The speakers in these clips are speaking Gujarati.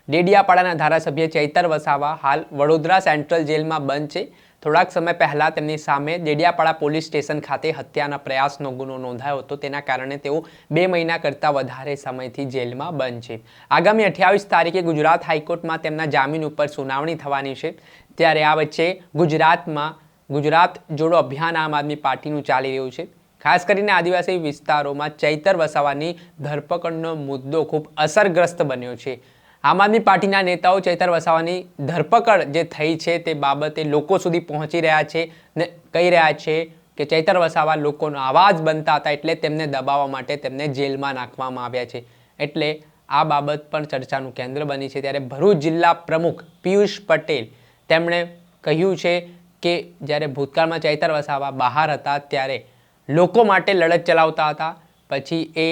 ડેડિયાપાડાના ધારાસભ્ય ચૈતર વસાવા હાલ વડોદરા સેન્ટ્રલ જેલમાં બંધ છે। થોડાક સમય પહેલા તેમની સામે ડેડિયાપાડા પોલીસ સ્ટેશન ખાતે હત્યાના પ્રયાસનો ગુનો નોંધાયો હતો। તેના કારણે તેઓ 2 મહિના કરતાં વધારે સમયથી જેલમાં બંધ છે। આગામી 28 તારીખે ગુજરાત હાઈકોર્ટમાં તેમના જામીન ઉપર સુનાવણી થવાની છે। ત્યારે આ વચ્ચે ગુજરાતમાં ગુજરાત જોડો અભિયાન આમ આદમી પાર્ટીનું ચાલી રહ્યું છે। ખાસ કરીને આદિવાસી વિસ્તારોમાં ચૈતર વસાવાની ધરપકડનો મુદ્દો ખૂબ અસરગ્રસ્ત બન્યો છે। આમ આદમી પાર્ટીના નેતાઓ ચૈતર વસાવાની ધરપકડ જે થઈ છે તે બાબતે લોકો સુધી પહોંચી રહ્યા છે ને કહી રહ્યા છે કે ચૈતર વસાવા લોકોનો અવાજ બનતા હતા, એટલે તેમને દબાવવા માટે તેમને જેલમાં નાખવામાં આવ્યા છે। એટલે આ બાબત પણ ચર્ચાનું કેન્દ્ર બની છે। ત્યારે ભરૂચ જિલ્લા પ્રમુખ પિયુષ પટેલ તેમણે કહ્યું છે કે જ્યારે ભૂતકાળમાં ચૈતર વસાવા બહાર હતા ત્યારે લોકો માટે લડત ચલાવતા હતા, પછી એ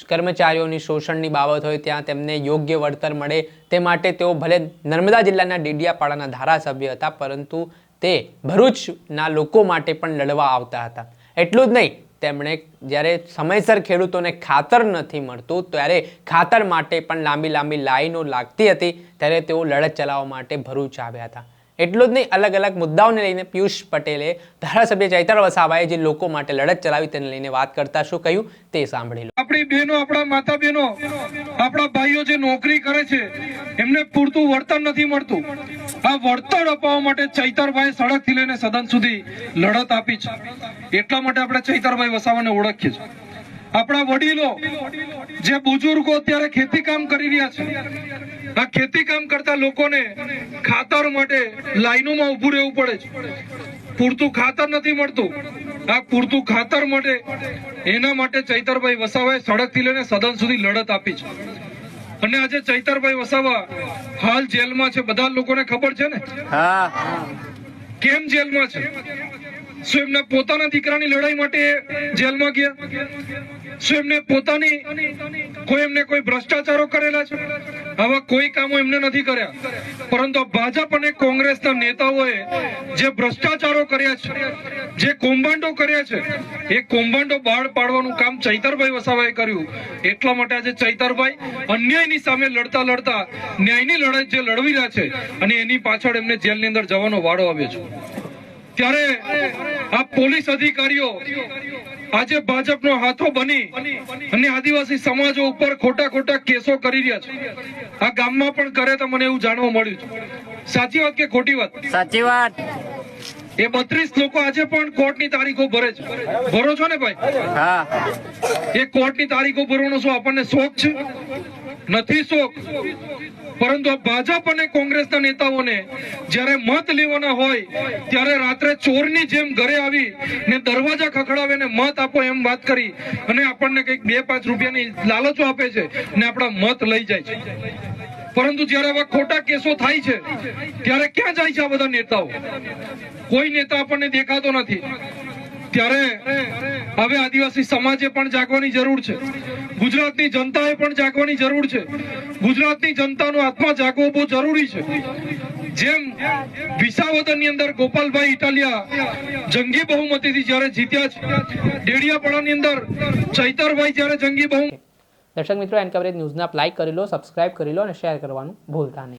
કર્મચારીઓની શોષણની બાબત હોય ત્યાં તેમને યોગ્ય વળતર મળે તે માટે તેઓ ભલે નર્મદા જિલ્લાના ડેડિયાપાડાના ધારાસભ્ય હતા, પરંતુ તે ભરૂચના લોકો માટે પણ લડવા આવતા હતા। એટલું જ નહીં, તેમણે જ્યારે સમયસર ખેડૂતોને ખાતર નથી મળતું ત્યારે ખાતર માટે પણ લાંબી લાઈનો લાગતી હતી, ત્યારે તેઓ લડત ચલાવવા માટે ભરૂચ આવ્યા હતા। એટલું જ નહીં, અલગ અલગ મુદ્દાઓને લઈને પિયુષ પટેલે ધારાસભ્ય ચૈતર વસાવાએ જે લોકો માટે લડત ચલાવી તેને લઈને વાત કરતા શું કહ્યું તે સાંભળી લો। આપણી બહેનો, આપણા માતા બહેનો, આપણા ભાઈઓ જે નોકરી કરે છે એમને પૂરતું વળતર નથી મળતું। આ વળતર અપાવવા માટે ચૈતરભાઈ સડકથી લઈને સદન સુધી લડત આપી છે। એટલા માટે આપણે ચૈતરભાઈ વસાવાને ઓળખીએ છીએ। આપણા વડીલો જે બુજુર્ગો અત્યારે ખેતી કામ કરી રહ્યા છે, આ ખેતી કામ કરતા લોકોને ખાતર માટે લાઈનોમાં ઊભું રહેવું પડે છે, પૂરતું ખાતર નથી મળતું। આ પૂરતું ખાતર માટે એના માટે ચૈતરભાઈ વસાવાએ સડકથી લઈને સદન સુધી લડત આપી છે। અને આજે ચૈતરભાઈ વસાવા હાલ જેલમાં છે। બધા લોકોને ખબર છે ને? કેમ જેલમાં છે? શું એમના પોતાના દીકરાની લડાઈ માટે જેલમાં ગયા? શું એમને પોતાની કોઈ ભ્રષ્ટાચારો કરેલા છે? આવા કોઈ કામો એમને નથી કર્યા, પરંતુ ભાજપ અને કોંગ્રેસના નેતાઓએ જે ભ્રષ્ટાચારો કર્યા છે, જે કૌભાંડો કર્યા છે, એ કૌભાંડો બહાર પાડવાનું કામ ચૈતરભાઈ વસાવાએ કર્યું। એટલા માટે આજે ચૈતરભાઈ અન્યાયની સામે લડતા ન્યાયની લડાઈ જે લડવી રહ્યા છે અને એની પાછળ એમને જેલની અંદર જવાનો વારો આવ્યો છે। ત્યારે આ પોલીસ અધિકારીઓ આજે ભાજપનો હાથો બની અને આદિવાસી સમાજો ઉપર ખોટા કેસો કરી રહ્યા છે। આ ગામમાં પણ કરે તો મને એવું જાણવા મળ્યું છે। સાચી વાત કે ખોટી વાત? સાચી વાત। એ 32 લોકો આજે પણ કોર્ટની તારીખો ભરે છે। ભરો છો ને ભાઈ? હા। એ કોર્ટની તારીખો ભરવાનો શું આપણને શોખ છે? નથી શોખ। પરંતુ ભાજપ અને કોંગ્રેસના નેતાઓને જ્યારે મત લેવાના હોય ત્યારે રાત્રે ચોરની જેમ ઘરે આવી ને દરવાજા ખખડાવે ને મત આપો એમ વાત કરી અને આપણને કંઈક 2-5 રૂપિયાની લાલચો આપે છે ને આપણા મત લઈ જાય છે। પરંતુ જ્યારે આવા ખોટા કેસો થાય છે ત્યારે ક્યાં જાય છે આ બધા નેતાઓ? કોઈ નેતા આપણને દેખાતો નથી। ત્યારે હવે આદિવાસી સમાજે પણ જાગવાની જરૂર છે, ગુજરાતની જનતાએ પણ જાગવાની જરૂર છે। ગુજરાતની જનતાનો આત્મા જાગવો બહુ જરૂરી છે। જેમ વિસાવદરની અંદર ગોપાલભાઈ ઇટાલિયા જંગી બહુમતીથી જ્યારે જીત્યા છે, ડેડિયાપાડાની અંદર ચૈતરભાઈ જ્યારે જંગી બહુમતી। દર્શક મિત્રો, એન કવરેજ ન્યૂઝને આપ લાઈક કરી લો, સબસ્ક્રાઇબ કરી લો અને શેર કરવાનું ભૂલતા નહીં।